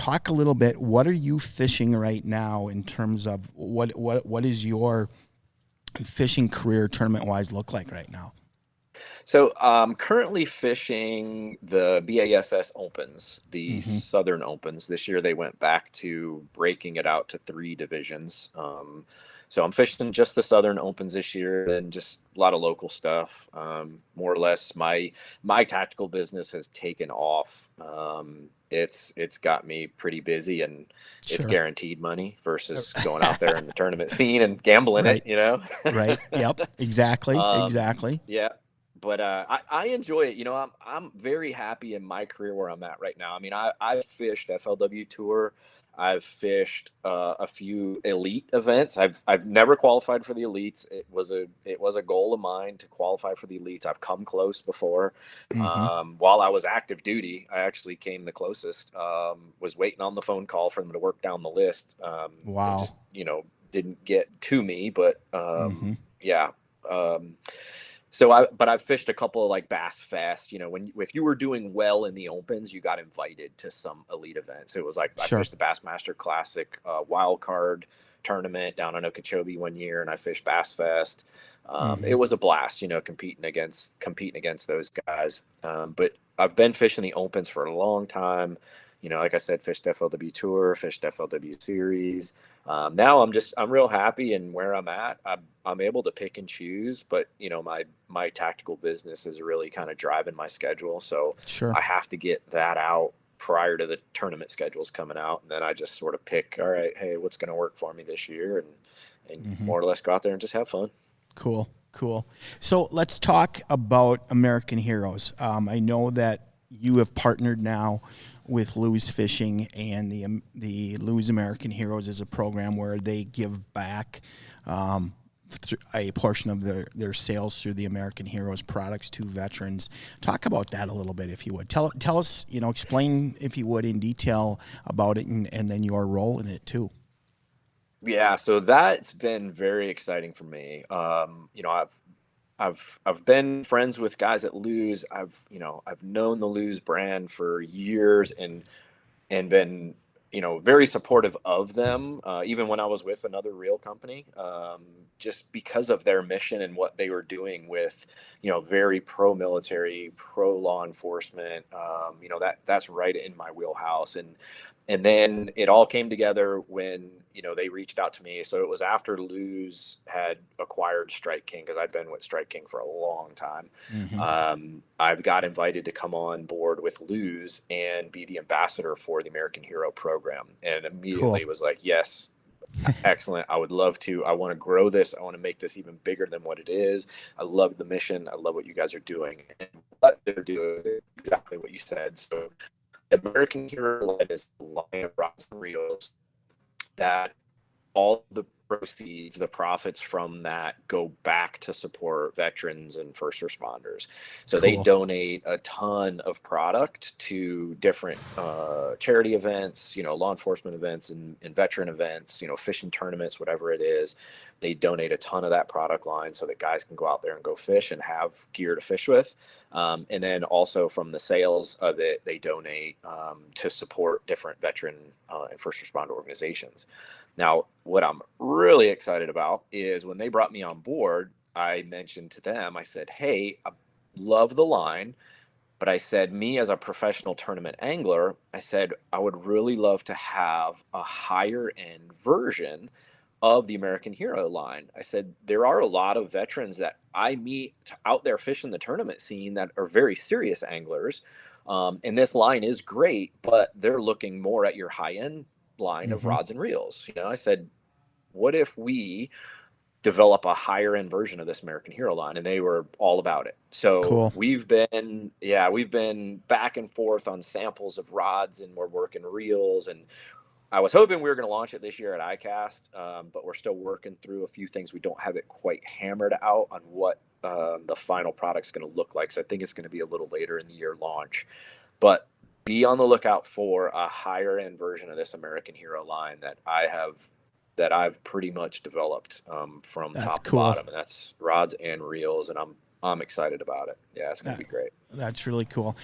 talk a little bit. What are you fishing right now in terms of what is your fishing career tournament wise look like right now? So I'm currently fishing the BASS Opens, the Mm-hmm. Southern Opens. This year they went back to breaking it out to three divisions. So I'm fishing just the Southern Opens this year, and just a lot of local stuff. More or less, my tactical business has taken off. It's got me pretty busy, and it's Sure. guaranteed money versus going out there in the tournament scene and gambling it. Right. You know. Right. Yep. Exactly. um, Exactly. yeah, but I enjoy it. You know, I'm very happy in my career where I'm at right now. I mean, I've fished FLW Tour. I've fished a few elite events. I've never qualified for the elites. It was a goal of mine to qualify for the elites. I've come close before. Mm-hmm. While I was active duty, I actually came the closest. Was waiting on the phone call for them to work down the list. It Wow. just didn't get to me, but Mm-hmm. yeah. Um, but I've fished a couple of like Bass Fest. You know, when if you were doing well in the opens, you got invited to some elite events. It was like I Sure. fished the Bassmaster Classic wild card tournament down in Okeechobee one year, and I fished Bass Fest. Mm-hmm. It was a blast, competing against those guys. But I've been fishing the opens for a long time. You know, like I said, fished FLW Tour, fished FLW Series. Now I'm real happy in where I'm at. I'm able to pick and choose, but my tactical business is really kind of driving my schedule. So Sure. I have to get that out prior to the tournament schedules coming out, and then I just sort of pick, all right, hey, what's going to work for me this year, and Mm-hmm. more or less go out there and just have fun. Cool. Cool. So let's talk about American Heroes. I know that you have partnered now with Lose Fishing, and the Lose American Heroes is a program where they give back a portion of their sales through the American Heroes products to veterans. Talk about that a little bit, if you would. Tell us, explain, if you would, in detail about it, and then your role in it too. Yeah, so that's been very exciting for me. I've been friends with guys at Lose. I've known the Lose brand for years, and been very supportive of them, even when I was with another reel company, just because of their mission and what they were doing with very pro military, pro law enforcement. That's right in my wheelhouse. And then it all came together when they reached out to me. So it was after Lose had acquired Strike King, because I'd been with Strike King for a long time. Mm-hmm. I got invited to come on board with Lose and be the ambassador for the American Hero program, and Cool. immediately was like, yes, excellent. I would love to. I want to grow this. I want to make this even bigger than what it is. I love the mission. I love what you guys are doing. And what they're doing is exactly what you said. So American Hero line is a line of rods and reels that all the proceeds, the profits from that, go back to support veterans and first responders. So they Cool. donate a ton of product to different charity events, law enforcement events, and veteran events, fishing tournaments, whatever it is. They donate a ton of that product line so that guys can go out there and go fish and have gear to fish with. And then also from the sales of it, they donate to support different veteran and first responder organizations. Now, what I'm really excited about is when they brought me on board, I mentioned to them, I said, hey, I love the line, but I said, me as a professional tournament angler, I said, I would really love to have a higher end version of the American Hero line. I said, there are a lot of veterans that I meet out there fishing the tournament scene that are very serious anglers. And this line is great, but they're looking more at your high end line of Mm-hmm. rods and reels. I said, what if we develop a higher end version of this American Hero line? And they were all about it. So Cool. we've been back and forth on samples of rods, and we're working reels. And I was hoping we were going to launch it this year at ICAST, but we're still working through a few things. We don't have it quite hammered out on what the final product's going to look like. So I think it's going to be a little later in the year launch. But be on the lookout for a higher end version of this American Hero line that I've pretty much developed from That's top to cool. bottom, and that's rods and reels, and I'm excited about it. Yeah, it's going to That, be great. that's really cool.